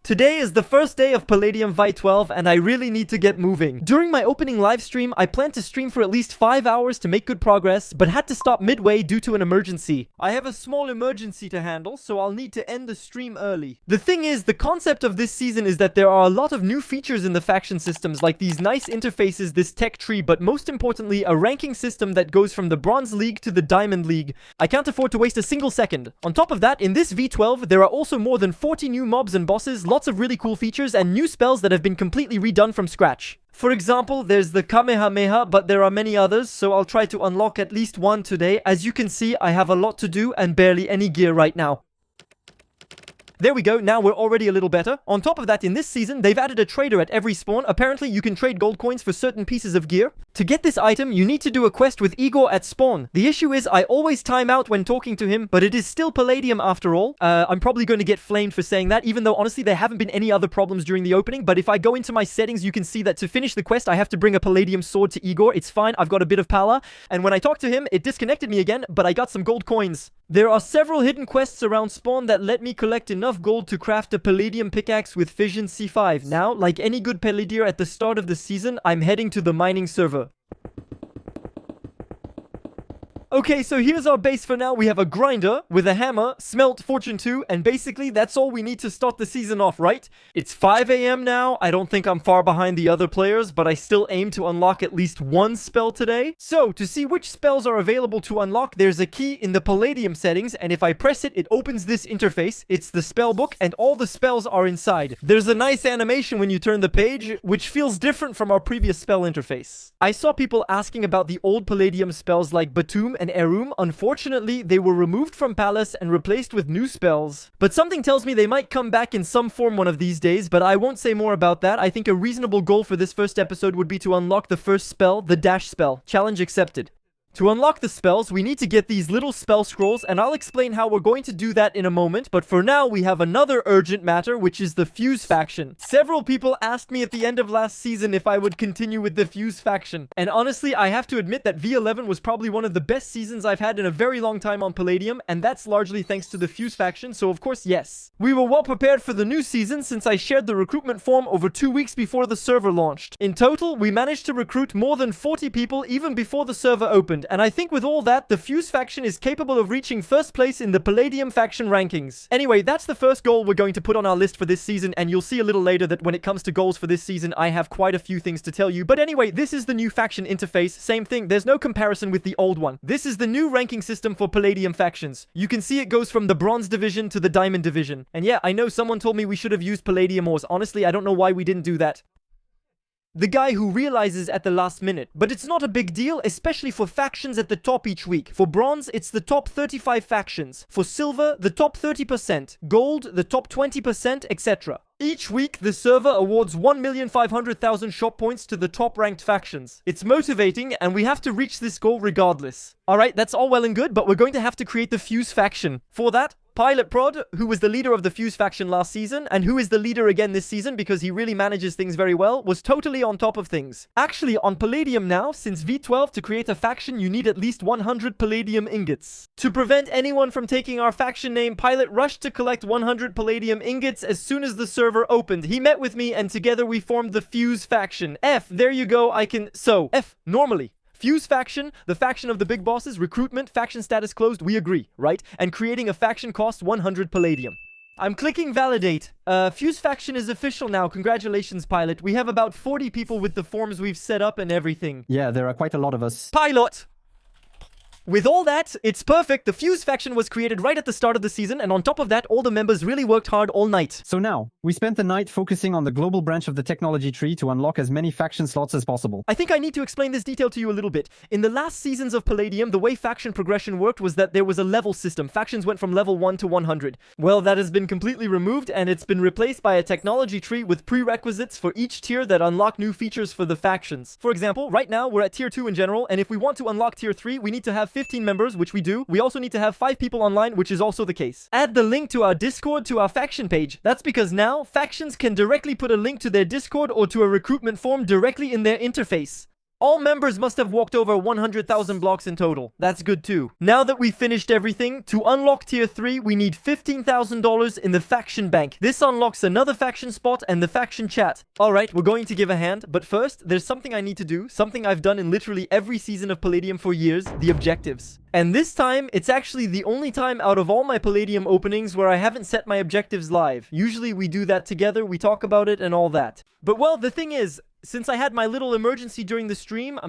Today is the first day of Paladium V12 and I really need to get moving. During my opening live stream, I planned to stream for at least 5 hours to make good progress, but had to stop midway due to an emergency. I have a small emergency to handle, so I'll need to end the stream early. The thing is, the concept of this season is that there are a lot of new features in the faction systems, like these nice interfaces, this tech tree, but most importantly, a ranking system that goes from the Bronze League to the Diamond League. I can't afford to waste a single second. On top of that, in this V12, there are also more than 40 new mobs and bosses, lots of really cool features, and new spells that have been completely redone from scratch. For example, there's the Kamehameha, but there are many others, so I'll try to unlock at least one today. As you can see, I have a lot to do and barely any gear right now. There we go, now we're already a little better. On top of that, in this season, they've added a trader at every spawn. Apparently, you can trade gold coins for certain pieces of gear. To get this item, you need to do a quest with Igor at spawn. The issue is, I always time out when talking to him, but it is still Paladium after all. I'm probably going to get flamed for saying that, even though honestly, there haven't been any other problems during the opening. But if I go into my settings, you can see that to finish the quest, I have to bring a Paladium sword to Igor. It's fine, I've got a bit of power. And when I talked to him, it disconnected me again, but I got some gold coins. There are several hidden quests around spawn that let me collect enough gold to craft a Paladium pickaxe with Fission C5. Now, like any good Paladier at the start of the season, I'm heading to the mining server. Okay, so here's our base for now. We have a grinder with a hammer, smelt, fortune 2, and basically that's all we need to start the season off, right? It's 5 AM now. I don't think I'm far behind the other players, but I still aim to unlock at least one spell today. So, to see which spells are available to unlock, there's a key in the Paladium settings, and if I press it, it opens this interface. It's the spell book, and all the spells are inside. There's a nice animation when you turn the page, which feels different from our previous spell interface. I saw people asking about the old Paladium spells like Batum and Erum. Unfortunately, they were removed from Palace and replaced with new spells. But something tells me they might come back in some form one of these days, but I won't say more about that. I think a reasonable goal for this first episode would be to unlock the first spell, the dash spell. Challenge accepted. To unlock the spells, we need to get these little spell scrolls, and I'll explain how we're going to do that in a moment, but for now, we have another urgent matter, which is the Fuse faction. Several people asked me at the end of last season if I would continue with the Fuse faction, and honestly, I have to admit that V11 was probably one of the best seasons I've had in a very long time on Paladium, and that's largely thanks to the Fuse faction, so of course, yes. We were well prepared for the new season since I shared the recruitment form over 2 weeks before the server launched. In total, we managed to recruit more than 40 people even before the server opened. And I think with all that, the Fuse faction is capable of reaching first place in the Paladium faction rankings. Anyway, that's the first goal we're going to put on our list for this season, and you'll see a little later that when it comes to goals for this season, I have quite a few things to tell you. But anyway, this is the new faction interface. Same thing, there's no comparison with the old one. This is the new ranking system for Paladium factions. You can see it goes from the Bronze Division to the Diamond Division. And yeah, I know someone told me we should have used Palladium ores. Honestly, I don't know why we didn't do that. The guy who realizes at the last minute. But it's not a big deal, especially for factions at the top each week. For bronze, it's the top 35 factions. For silver, the top 30%. Gold, the top 20%, etc. Each week, the server awards 1,500,000 shop points to the top-ranked factions. It's motivating, and we have to reach this goal regardless. Alright, that's all well and good, but we're going to have to create the Fuse faction. For that, Pilot Prod, who was the leader of the Fuse faction last season, and who is the leader again this season because he really manages things very well, was totally on top of things. Actually, on Paladium now, since V12, to create a faction, you need at least 100 Paladium ingots. To prevent anyone from taking our faction name, Pilot rushed to collect 100 Paladium ingots as soon as the server opened. He met with me, and together we formed the Fuse faction. F, there you go, F, normally. Fuse faction, the faction of the big bosses, recruitment, faction status closed, we agree, right? And creating a faction costs 100 Palladium. I'm clicking validate. Fuse faction is official now. Congratulations, Pilot. We have about 40 people with the forms we've set up and everything. Yeah, there are quite a lot of us. Pilot! With all that, it's perfect. The Fuse faction was created right at the start of the season, and on top of that, all the members really worked hard all night. So now, we spent the night focusing on the global branch of the technology tree to unlock as many faction slots as possible. I think I need to explain this detail to you a little bit. In the last seasons of Paladium, the way faction progression worked was that there was a level system. Factions went from level 1 to 100. Well, that has been completely removed, and it's been replaced by a technology tree with prerequisites for each tier that unlock new features for the factions. For example, right now, we're at tier 2 in general, and if we want to unlock tier 3, we need to have 15 members, which we do. We also need to have 5 people online, which is also the case. Add the link to our Discord to our faction page. That's because now, factions can directly put a link to their Discord or to a recruitment form directly in their interface. All members must have walked over 100,000 blocks in total. That's good too. Now that we've finished everything, to unlock tier 3, we need $15,000 in the faction bank. This unlocks another faction spot and the faction chat. Alright, we're going to give a hand, but first, there's something I need to do, something I've done in literally every season of Palladium for years, the objectives. And this time, it's actually the only time out of all my Palladium openings where I haven't set my objectives live. Usually we do that together, we talk about it and all that. But well, the thing is, since I had my little emergency during the stream,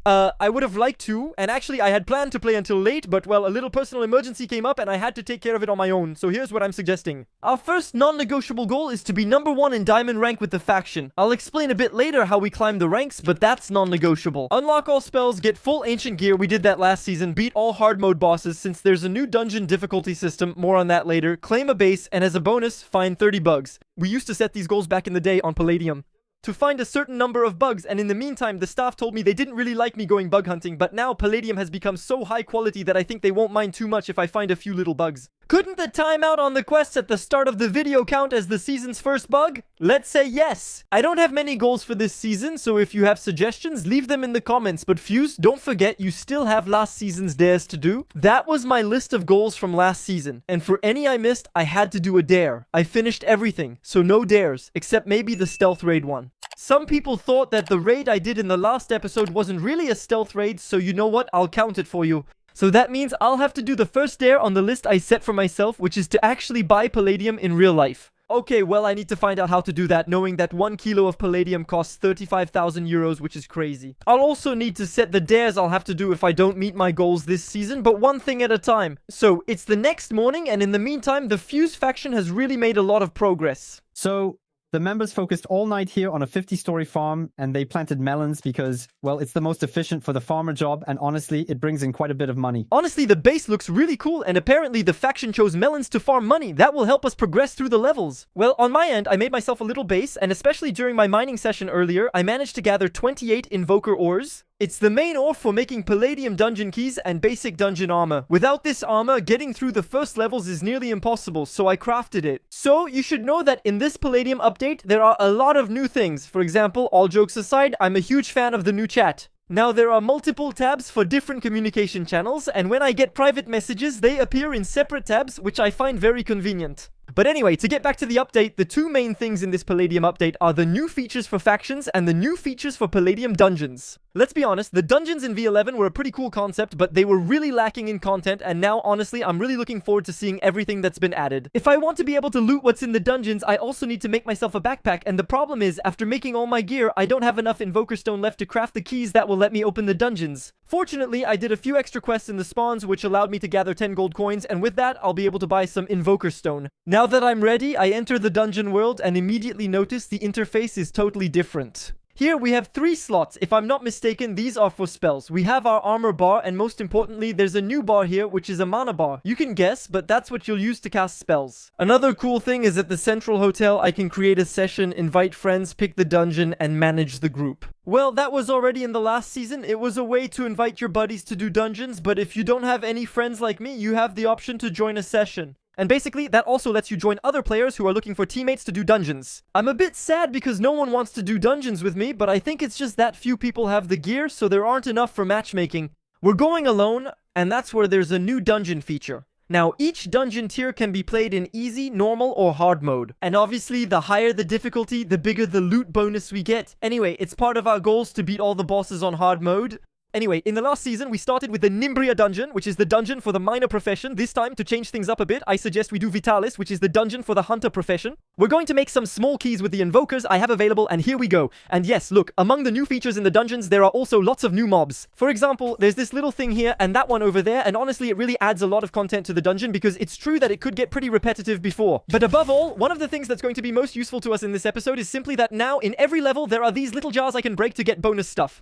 I would have liked to, and actually I had planned to play until late, but well, a little personal emergency came up and I had to take care of it on my own, so here's what I'm suggesting. Our first non-negotiable goal is to be number 1 in diamond rank with the faction. I'll explain a bit later how we climb the ranks, but that's non-negotiable. Unlock all spells, get full ancient gear, we did that last season, beat all hard mode bosses since there's a new dungeon difficulty system, more on that later, claim a base, and as a bonus, find 30 bugs. We used to set these goals back in the day on Paladium to find a certain number of bugs, and in the meantime, the staff told me they didn't really like me going bug hunting, but now Palladium has become so high quality that I think they won't mind too much if I find a few little bugs. Couldn't the timeout on the quests at the start of the video count as the season's first bug? Let's say yes! I don't have many goals for this season, so if you have suggestions, leave them in the comments, but Fuse, don't forget you still have last season's dares to do. That was my list of goals from last season, and for any I missed, I had to do a dare. I finished everything, so no dares, except maybe the stealth raid one. Some people thought that the raid I did in the last episode wasn't really a stealth raid, so you know what, I'll count it for you. So that means I'll have to do the first dare on the list I set for myself, which is to actually buy Palladium in real life. Okay, well, I need to find out how to do that, knowing that 1 kilo of Palladium costs 35,000 euros, which is crazy. I'll also need to set the dares I'll have to do if I don't meet my goals this season, but one thing at a time. So, it's the next morning, and in the meantime, the Fuse faction has really made a lot of progress. So, the members focused all night here on a 50-story farm, and they planted melons because, well, it's the most efficient for the farmer job, and honestly, it brings in quite a bit of money. Honestly, the base looks really cool, and apparently the faction chose melons to farm money. That will help us progress through the levels. Well, on my end, I made myself a little base, and especially during my mining session earlier, I managed to gather 28 invoker ores. It's the main ore for making Palladium dungeon keys and basic dungeon armor. Without this armor, getting through the first levels is nearly impossible, so I crafted it. So, you should know that in this Palladium update, there are a lot of new things. For example, all jokes aside, I'm a huge fan of the new chat. Now, there are multiple tabs for different communication channels, and when I get private messages, they appear in separate tabs, which I find very convenient. But anyway, to get back to the update, the two main things in this Paladium update are the new features for factions and the new features for Palladium dungeons. Let's be honest, the dungeons in V11 were a pretty cool concept, but they were really lacking in content, and now, honestly, I'm really looking forward to seeing everything that's been added. If I want to be able to loot what's in the dungeons, I also need to make myself a backpack, and the problem is, after making all my gear, I don't have enough Invoker Stone left to craft the keys that will let me open the dungeons. Fortunately, I did a few extra quests in the spawns, which allowed me to gather 10 gold coins, and with that, I'll be able to buy some Invoker Stone. Now that I'm ready, I enter the dungeon world and immediately notice the interface is totally different. Here we have 3 slots. If I'm not mistaken, these are for spells. We have our armor bar, and most importantly, there's a new bar here, which is a mana bar. You can guess, but that's what you'll use to cast spells. Another cool thing is at the central hotel, I can create a session, invite friends, pick the dungeon, and manage the group. Well, that was already in the last season. It was a way to invite your buddies to do dungeons, but if you don't have any friends like me, you have the option to join a session. And basically, that also lets you join other players who are looking for teammates to do dungeons. I'm a bit sad because no one wants to do dungeons with me, but I think it's just that few people have the gear, so there aren't enough for matchmaking. We're going alone, and that's where there's a new dungeon feature. Now, each dungeon tier can be played in easy, normal, or hard mode. And obviously, the higher the difficulty, the bigger the loot bonus we get. Anyway, it's part of our goals to beat all the bosses on hard mode. Anyway, in the last season, we started with the Nimbria dungeon, which is the dungeon for the miner profession. This time, to change things up a bit, I suggest we do Vitalis, which is the dungeon for the hunter profession. We're going to make some small keys with the invokers I have available, and here we go. And yes, look, among the new features in the dungeons, there are also lots of new mobs. For example, there's this little thing here, and that one over there, and honestly, it really adds a lot of content to the dungeon, because it's true that it could get pretty repetitive before. But above all, one of the things that's going to be most useful to us in this episode is simply that now, in every level, there are these little jars I can break to get bonus stuff.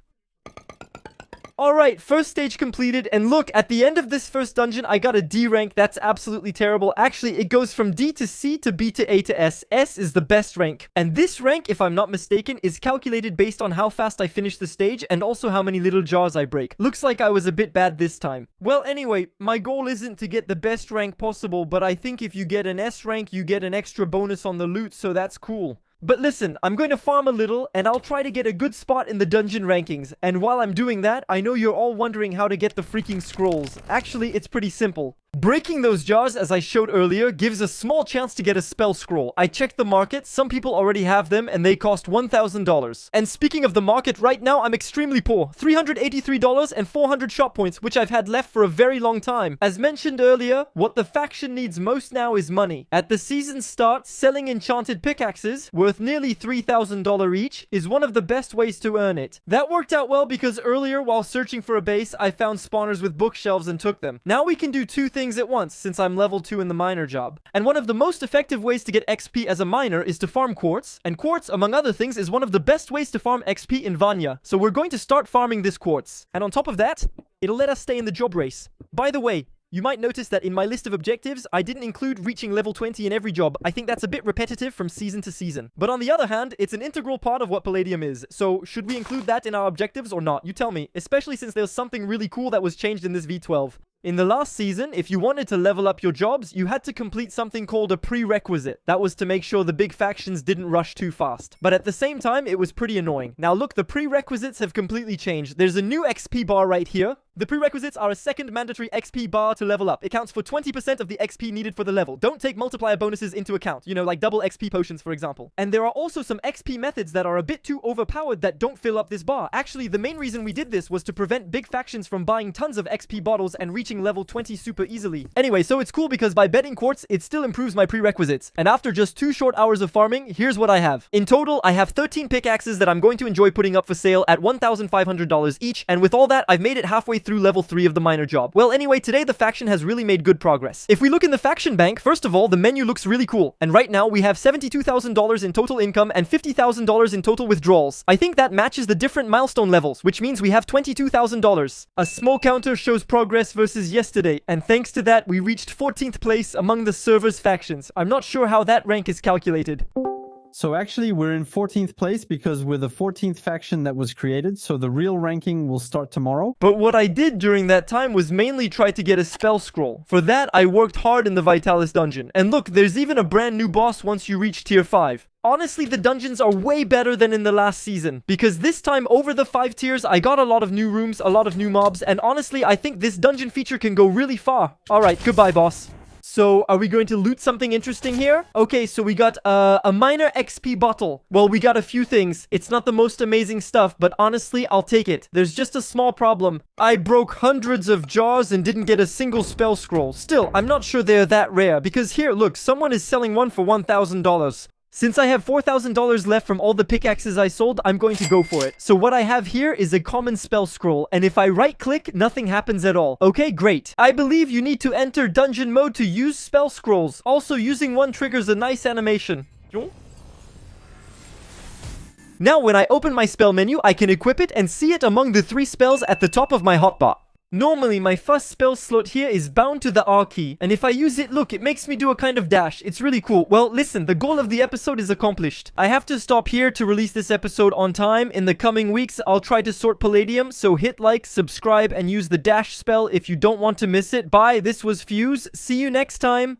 Alright, first stage completed, and look, at the end of this first dungeon, I got a D rank. That's absolutely terrible. Actually, it goes from D to C to B to A to S. S is the best rank. And this rank, if I'm not mistaken, is calculated based on how fast I finish the stage, and also how many little jars I break. Looks like I was a bit bad this time. Well, anyway, my goal isn't to get the best rank possible, but I think if you get an S rank, you get an extra bonus on the loot, so that's cool. But listen, I'm going to farm a little, and I'll try to get a good spot in the dungeon rankings. And while I'm doing that, I know you're all wondering how to get the freaking scrolls. Actually, it's pretty simple. Breaking those jars, as I showed earlier, gives a small chance to get a spell scroll. I checked the market, some people already have them, and they cost $1,000. And speaking of the market, right now I'm extremely poor. $383 and 400 shop points, which I've had left for a very long time. As mentioned earlier, what the faction needs most now is money. At the season's start, selling enchanted pickaxes, worth nearly $3,000 each, is one of the best ways to earn it. That worked out well because earlier, while searching for a base, I found spawners with bookshelves and took them. Now we can do two things at once, since I'm level 2 in the miner job. And one of the most effective ways to get XP as a miner is to farm quartz, and quartz, among other things, is one of the best ways to farm XP in Vanya. So we're going to start farming this quartz. And on top of that, it'll let us stay in the job race. By the way, you might notice that in my list of objectives, I didn't include reaching level 20 in every job. I think that's a bit repetitive from season to season. But on the other hand, it's an integral part of what Paladium is. So should we include that in our objectives or not? You tell me, especially since there's something really cool that was changed in this V12. In the last season, if you wanted to level up your jobs, you had to complete something called a prerequisite. That was to make sure the big factions didn't rush too fast. But at the same time, it was pretty annoying. Now look, the prerequisites have completely changed. There's a new XP bar right here. The prerequisites are a second mandatory XP bar to level up. It counts for 20% of the XP needed for the level. Don't take multiplier bonuses into account. You know, like double XP potions, for example. And there are also some XP methods that are a bit too overpowered that don't fill up this bar. Actually, the main reason we did this was to prevent big factions from buying tons of XP bottles and reaching level 20 super easily. Anyway, so it's cool because by betting quartz, it still improves my prerequisites. And after just 2 short hours of farming, here's what I have. In total, I have 13 pickaxes that I'm going to enjoy putting up for sale at $1,500 each. And with all that, I've made it halfway through level 3 of the miner job. Well, anyway, today the faction has really made good progress. If we look in the faction bank, first of all, the menu looks really cool. And right now, we have $72,000 in total income and $50,000 in total withdrawals. I think that matches the different milestone levels, which means we have $22,000. A small counter shows progress versus yesterday, and thanks to that, we reached 14th place among the server's factions. I'm not sure how that rank is calculated. So actually, we're in 14th place because we're the 14th faction that was created, so the real ranking will start tomorrow. But what I did during that time was mainly try to get a spell scroll. For that, I worked hard in the Vitalis dungeon. And look, there's even a brand new boss once you reach tier 5. Honestly, the dungeons are way better than in the last season, because this time over the 5 tiers, I got a lot of new rooms, a lot of new mobs, and honestly, I think this dungeon feature can go really far. Alright, goodbye, boss. So, are we going to loot something interesting here? Okay, so we got a minor XP bottle. Well, we got a few things. It's not the most amazing stuff, but honestly, I'll take it. There's just a small problem. I broke hundreds of jars and didn't get a single spell scroll. Still, I'm not sure they're that rare, because here, look, someone is selling one for $1,000. Since I have $4,000 left from all the pickaxes I sold, I'm going to go for it. So what I have here is a common spell scroll, and if I right-click, nothing happens at all. Okay, great. I believe you need to enter dungeon mode to use spell scrolls. Also, using one triggers a nice animation. Now, when I open my spell menu, I can equip it and see it among the 3 spells at the top of my hotbar. Normally, my first spell slot here is bound to the R key, and if I use it, look, it makes me do a kind of dash. It's really cool. Well, listen, the goal of the episode is accomplished. I have to stop here to release this episode on time. In the coming weeks, I'll try to sort Paladium, so hit like, subscribe, and use the dash spell if you don't want to miss it. Bye, this was Fuse. See you next time.